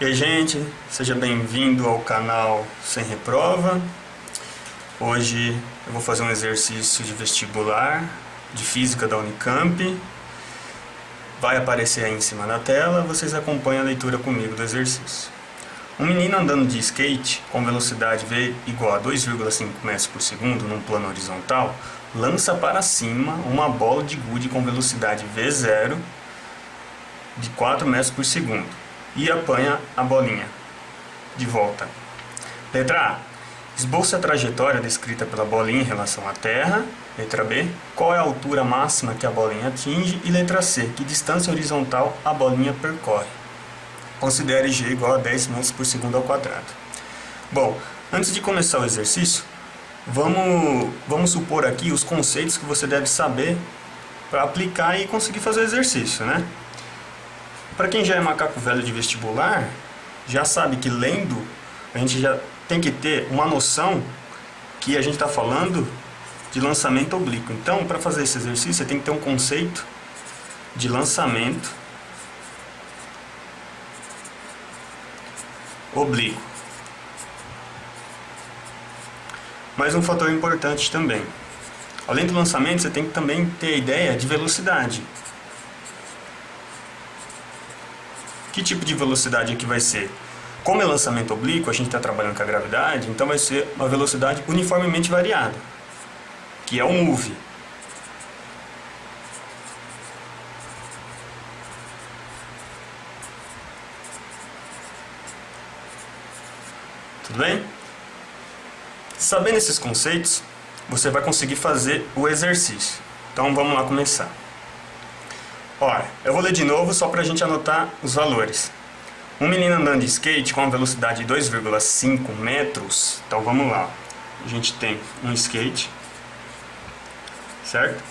E aí, gente, seja bem-vindo ao canal Sem Reprova. Hoje eu vou fazer um exercício de vestibular de Física da Unicamp. Vai aparecer aí em cima da tela, vocês acompanham a leitura comigo do exercício. Um menino andando de skate com velocidade v igual a 2,5 metros por segundo num plano horizontal lança para cima uma bola de gude com velocidade v0 de 4 metros por segundo e apanha a bolinha de volta. Letra A. Esboça a trajetória descrita pela bolinha em relação à Terra. Letra B. Qual é a altura máxima que a bolinha atinge? E letra C. Que distância horizontal a bolinha percorre? Considere g igual a 10 metros por segundo ao quadrado. Bom, antes de começar o exercício, vamos supor aqui os conceitos que você deve saber para aplicar e conseguir fazer o exercício, né? Para quem já é macaco velho de vestibular, já sabe que lendo, a gente já tem que ter uma noção que a gente está falando de lançamento oblíquo. Então, para fazer esse exercício, você tem que ter um conceito de lançamento oblíquo. Mas um fator importante também. Além do lançamento, você tem que também ter a ideia de velocidade. Que tipo de velocidade aqui vai ser? Como é lançamento oblíquo, a gente está trabalhando com a gravidade, então vai ser uma velocidade uniformemente variada, que é o move. Tudo bem? Sabendo esses conceitos, você vai conseguir fazer o exercício. Então vamos lá começar. Olha, eu vou ler de novo só para a gente anotar os valores. Um menino andando de skate com uma velocidade de 2,5 metros. Então vamos lá. A gente tem um skate, certo?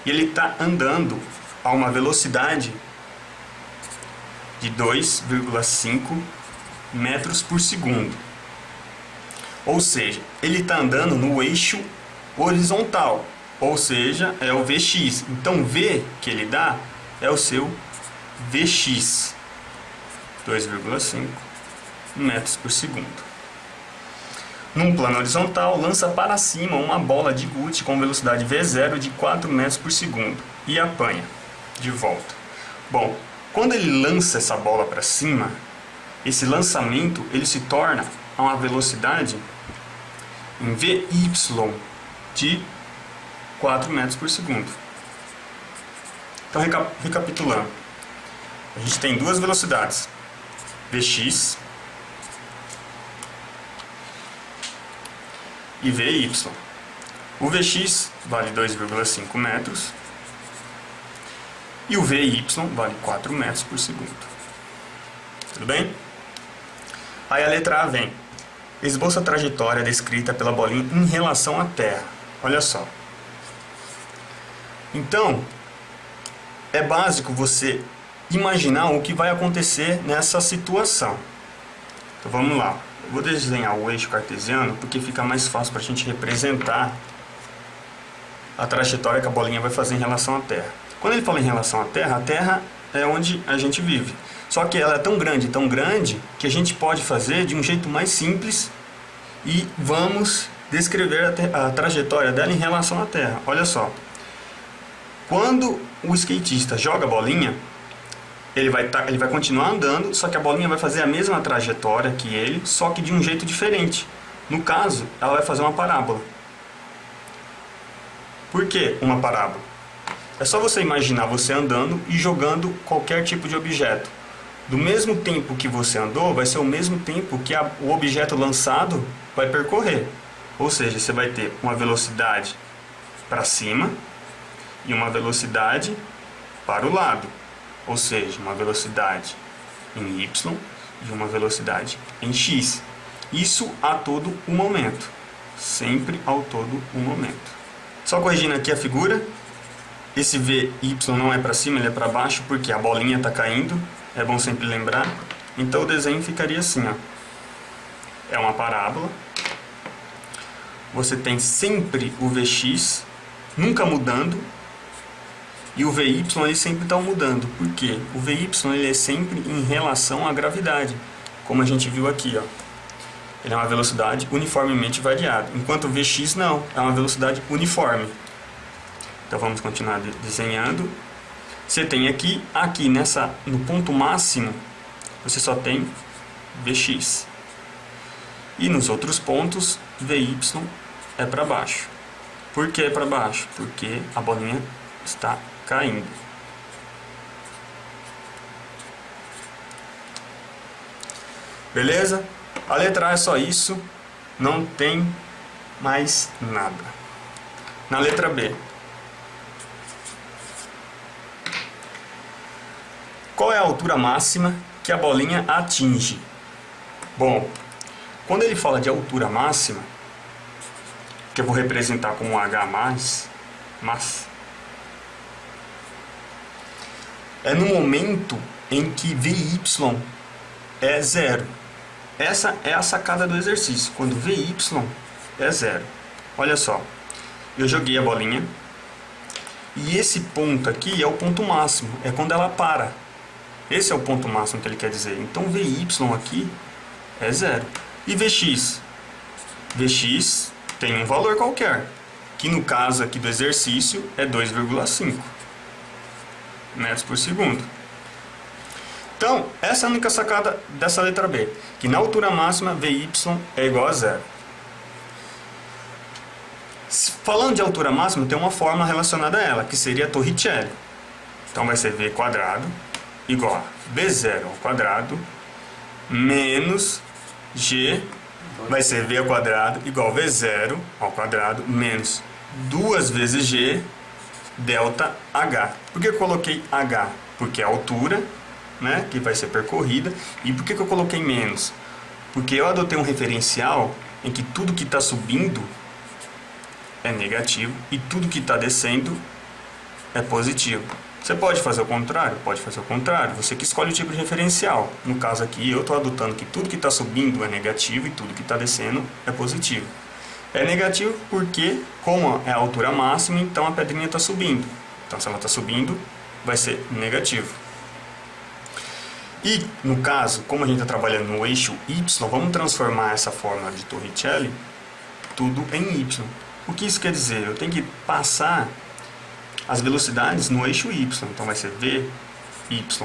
E ele está andando a uma velocidade de 2,5 metros por segundo. Ou seja, ele está andando no eixo horizontal. Ou seja, é o Vx. Então, V que ele dá é o seu Vx. 2,5 metros por segundo. Num plano horizontal, lança para cima uma bola de gude com velocidade V0 de 4 metros por segundo e apanha de volta. Bom, quando ele lança essa bola para cima, esse lançamento ele se torna a uma velocidade em Vy de 4 metros por segundo. Então, recapitulando, a gente tem duas velocidades, Vx e Vy. O Vx vale 2,5 metros e o Vy vale 4 metros por segundo. Tudo bem? Aí a letra A vem. Esboça a trajetória descrita pela bolinha em relação à Terra. Olha só. Então, é básico você imaginar o que vai acontecer nessa situação. Então vamos lá. Eu vou desenhar o eixo cartesiano porque fica mais fácil para a gente representar a trajetória que a bolinha vai fazer em relação à Terra. Quando ele fala em relação à Terra, a Terra é onde a gente vive. Só que ela é tão grande, que a gente pode fazer de um jeito mais simples e vamos descrever a trajetória dela em relação à Terra. Olha só. Quando o skatista joga a bolinha, ele vai continuar andando, só que a bolinha vai fazer a mesma trajetória que ele, só que de um jeito diferente. No caso, ela vai fazer uma parábola. Por que uma parábola? É só você imaginar você andando e jogando qualquer tipo de objeto. Do mesmo tempo que você andou, vai ser o mesmo tempo que o objeto lançado vai percorrer. Ou seja, você vai ter uma velocidade para cima e uma velocidade para o lado, ou seja, uma velocidade em y e uma velocidade em x. Isso a todo o momento, sempre ao todo o momento. Só corrigindo aqui a figura, esse Vy não é para cima, ele é para baixo porque a bolinha está caindo, é bom sempre lembrar. Então o desenho ficaria assim, ó. É uma parábola, você tem sempre o Vx nunca mudando, e o VY ele sempre está mudando. Por quê? O VY ele é sempre em relação à gravidade, como a gente viu aqui, ó. Ele é uma velocidade uniformemente variada, enquanto o Vx não, é uma velocidade uniforme. Então vamos continuar desenhando. Você tem aqui no ponto máximo, você só tem Vx. E nos outros pontos, Vy é para baixo. Por que é para baixo? Porque a bolinha está caindo. Beleza? A letra A é só isso, não tem mais nada. Na letra B. Qual é a altura máxima que a bolinha atinge? Bom, quando ele fala de altura máxima, que eu vou representar como H+, é no momento em que Vy é zero. Essa é a sacada do exercício, quando Vy é zero. Olha só, eu joguei a bolinha e esse ponto aqui é o ponto máximo, é quando ela para. Esse é o ponto máximo que ele quer dizer. Então Vy aqui é zero. E Vx? Vx tem um valor qualquer, que no caso aqui do exercício é 2,5 metros por segundo. Então, essa é a única sacada dessa letra B, que na altura máxima Vy é igual a zero. Falando de altura máxima, tem uma forma relacionada a ela, que seria a Torricelli. Então vai ser V quadrado igual a B0 ao quadrado menos G, vai ser V ao quadrado igual a V0 ao quadrado menos 2 vezes G delta H. Por que eu coloquei H? Porque é a altura, né, que vai ser percorrida. E por que eu coloquei menos? Porque eu adotei um referencial em que tudo que está subindo é negativo e tudo que está descendo é positivo. Você pode fazer o contrário? Pode fazer o contrário. Você que escolhe o tipo de referencial. No caso aqui, eu estou adotando que tudo que está subindo é negativo e tudo que está descendo é positivo. É negativo porque, como é a altura máxima, então a pedrinha está subindo. Então, se ela está subindo, vai ser negativo. E, no caso, como a gente está trabalhando no eixo Y, vamos transformar essa fórmula de Torricelli tudo em Y. O que isso quer dizer? Eu tenho que passar as velocidades no eixo Y. Então vai ser Vy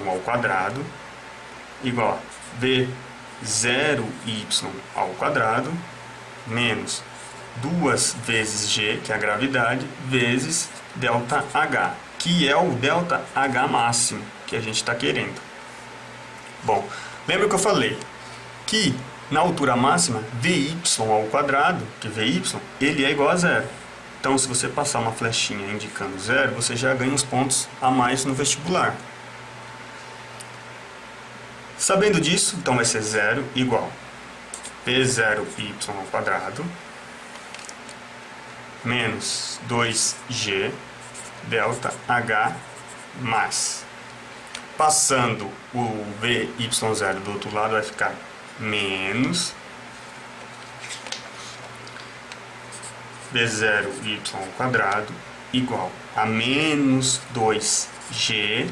ao quadrado igual a V0y ao quadrado menos 2 vezes G, que é a gravidade, vezes delta H, que é o delta H máximo que a gente está querendo. Bom, lembra que eu falei que na altura máxima Vy ao quadrado, que Vy, ele é igual a zero. Então, se você passar uma flechinha indicando zero, você já ganha uns pontos a mais no vestibular. Sabendo disso, então vai ser zero igual V0y ao quadrado menos 2g delta h mais. Passando o Vy0 do outro lado vai ficar menos V0y ao quadrado igual a menos 2g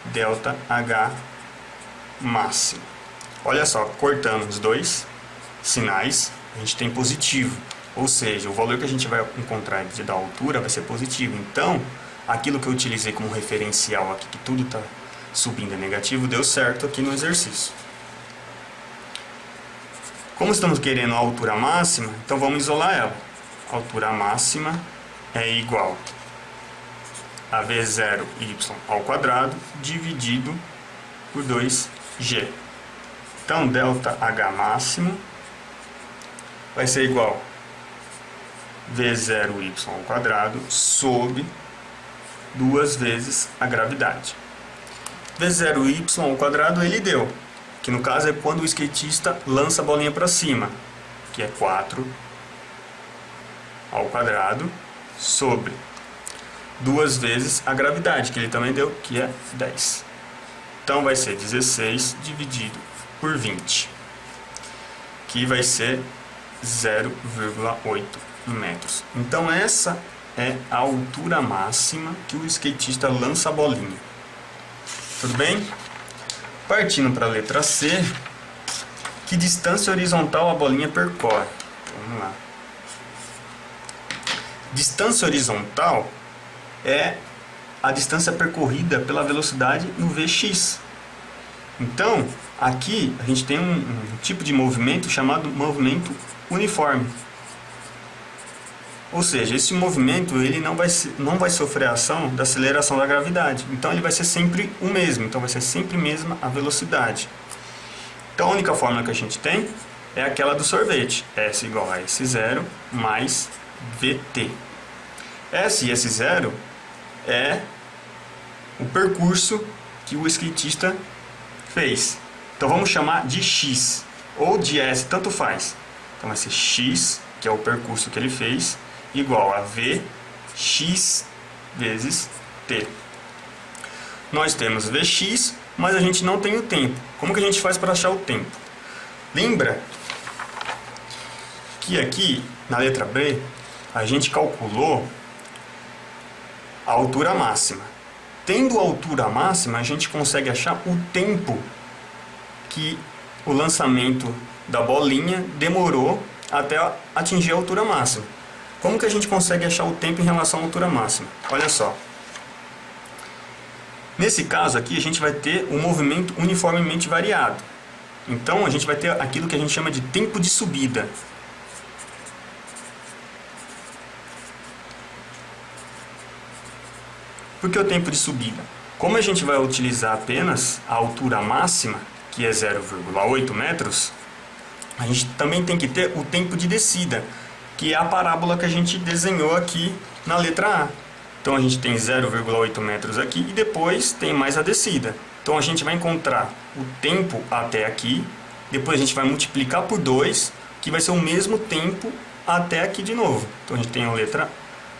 delta h máximo. Olha só, cortando os dois sinais, a gente tem positivo. Ou seja, o valor que a gente vai encontrar da altura vai ser positivo. Então, aquilo que eu utilizei como referencial aqui, que tudo está subindo é negativo, deu certo aqui no exercício. Como estamos querendo a altura máxima, então vamos isolar ela. A altura máxima é igual a V0y ao quadrado dividido por 2g. Então, delta H máximo vai ser igual a V0y ao quadrado sobre 2 vezes a gravidade. V0y ao quadrado ele deu, que no caso é quando o skatista lança a bolinha para cima, que é 4 ao quadrado sobre 2 vezes a gravidade, que ele também deu, que é 10. Então vai ser 16 dividido por 20, que vai ser 0,8 metros. Então essa é a altura máxima que o skatista lança a bolinha. Tudo bem? Partindo para a letra C, que distância horizontal a bolinha percorre? Vamos lá. Distância horizontal é a distância percorrida pela velocidade no Vx. Então, aqui a gente tem um tipo de movimento chamado movimento uniforme. Ou seja, esse movimento ele não vai sofrer a ação da aceleração da gravidade. Então, ele vai ser sempre o mesmo. Então, vai ser sempre mesma a velocidade. Então, a única fórmula que a gente tem é aquela do sorvete. S igual a S0 mais VT. S e S0 é o percurso que o skatista fez. Então, vamos chamar de X ou de S, tanto faz. Então, vai ser X, que é o percurso que ele fez, igual a Vx vezes T. Nós temos Vx, mas a gente não tem o tempo. Como que a gente faz para achar o tempo? Lembra que aqui, na letra B, a gente calculou a altura máxima. Tendo a altura máxima, a gente consegue achar o tempo que o lançamento da bolinha demorou até atingir a altura máxima. Como que a gente consegue achar o tempo em relação à altura máxima? Olha só. Nesse caso aqui, a gente vai ter um movimento uniformemente variado. Então, a gente vai ter aquilo que a gente chama de tempo de subida. Por que o tempo de subida? Como a gente vai utilizar apenas a altura máxima, que é 0,8 metros, a gente também tem que ter o tempo de descida, que é a parábola que a gente desenhou aqui na letra A. Então, a gente tem 0,8 metros aqui e depois tem mais a descida. Então, a gente vai encontrar o tempo até aqui, depois a gente vai multiplicar por 2, que vai ser o mesmo tempo até aqui de novo. Então, a gente tem a letra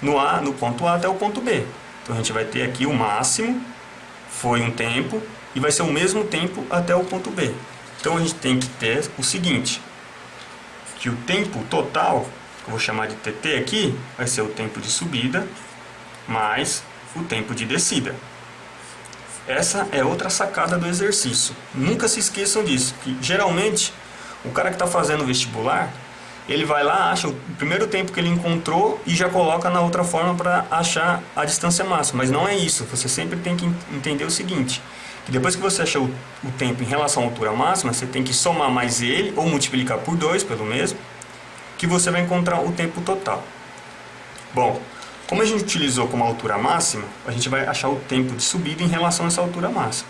no ponto A até o ponto B. Então, a gente vai ter aqui o máximo, foi um tempo, e vai ser o mesmo tempo até o ponto B. Então, a gente tem que ter o seguinte, que o tempo total, que eu vou chamar de TT aqui, vai ser o tempo de subida mais o tempo de descida. Essa é outra sacada do exercício. Nunca se esqueçam disso, que geralmente o cara que está fazendo vestibular, ele vai lá, acha o primeiro tempo que ele encontrou e já coloca na outra forma para achar a distância máxima. Mas não é isso. Você sempre tem que entender o seguinte, que depois que você achou o tempo em relação à altura máxima, você tem que somar mais ele ou multiplicar por 2 pelo mesmo, que você vai encontrar o tempo total. Bom, como a gente utilizou como altura máxima, a gente vai achar o tempo de subida em relação a essa altura máxima.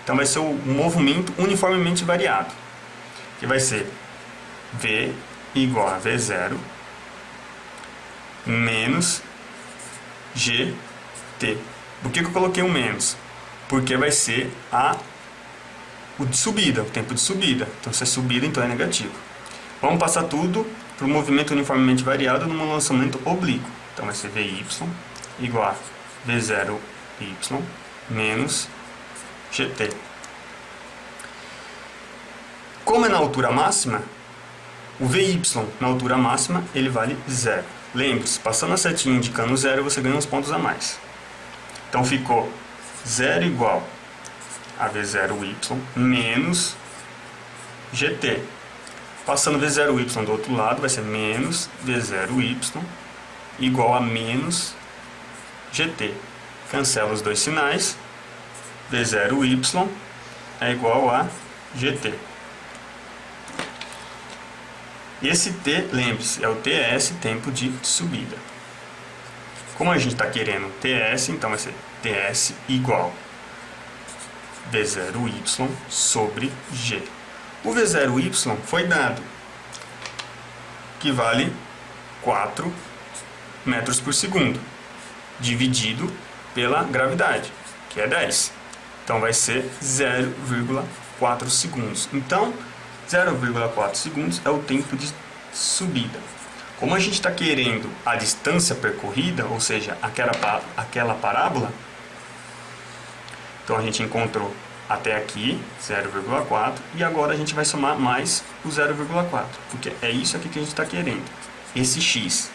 Então vai ser o movimento uniformemente variado, que vai ser V igual a V0 menos GT. Por que eu coloquei um menos? Porque vai ser o de subida, o tempo de subida. Então, se é subida, então é negativo. Vamos passar tudo para o movimento uniformemente variado num lançamento oblíquo. Então, vai ser VY igual a V0Y menos GT. Como é na altura máxima, o VY na altura máxima, ele vale 0. Lembre-se, passando a setinha indicando 0, você ganha uns pontos a mais. Então, ficou 0 igual a V0Y menos GT. Passando V0Y do outro lado, vai ser menos V0Y igual a menos GT. Cancela os dois sinais. V0Y é igual a GT. Esse T, lembre-se, é o TS, tempo de subida. Como a gente está querendo TS, então vai ser TS igual V0Y sobre G. O V0Y foi dado, que vale 4 metros por segundo, dividido pela gravidade, que é 10. Então vai ser 0,4 segundos. Então, 0,4 segundos é o tempo de subida. Como a gente está querendo a distância percorrida, ou seja, aquela parábola, então a gente encontrou até aqui 0,4 e agora a gente vai somar mais o 0,4, porque é isso aqui que a gente está querendo, esse x.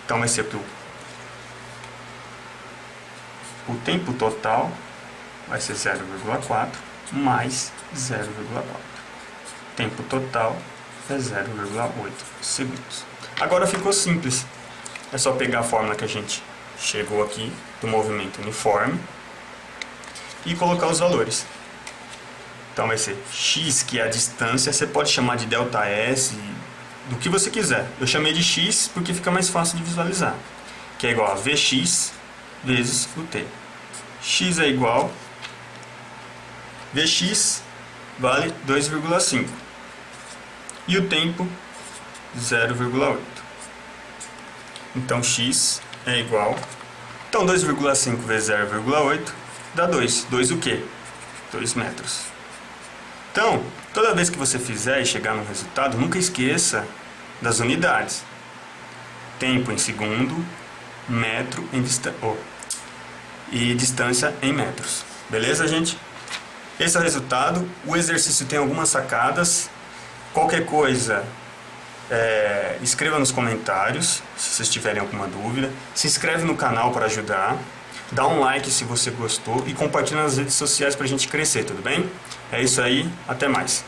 Então vai ser para o o tempo total vai ser 0,4 mais 0,4. Tempo total é 0,8 segundos. Agora ficou simples. É só pegar a fórmula que a gente chegou aqui do movimento uniforme e colocar os valores. Então vai ser x, que é a distância, você pode chamar de ΔS, do que você quiser. Eu chamei de x porque fica mais fácil de visualizar, que é igual a Vx vezes o t. X é igual, Vx vale 2,5 e o tempo 0,8. Então x é igual, então 2,5 vezes 0,8 dá 2. 2 o quê? 2 metros. Então, toda vez que você fizer e chegar no resultado, nunca esqueça das unidades. Tempo em segundo, metro em e distância em metros. Beleza, gente? Esse é o resultado. O exercício tem algumas sacadas. Qualquer coisa, escreva nos comentários se vocês tiverem alguma dúvida. Se inscreve no canal para ajudar. Dá um like se você gostou e compartilha nas redes sociais para a gente crescer, tudo bem? É isso aí, até mais.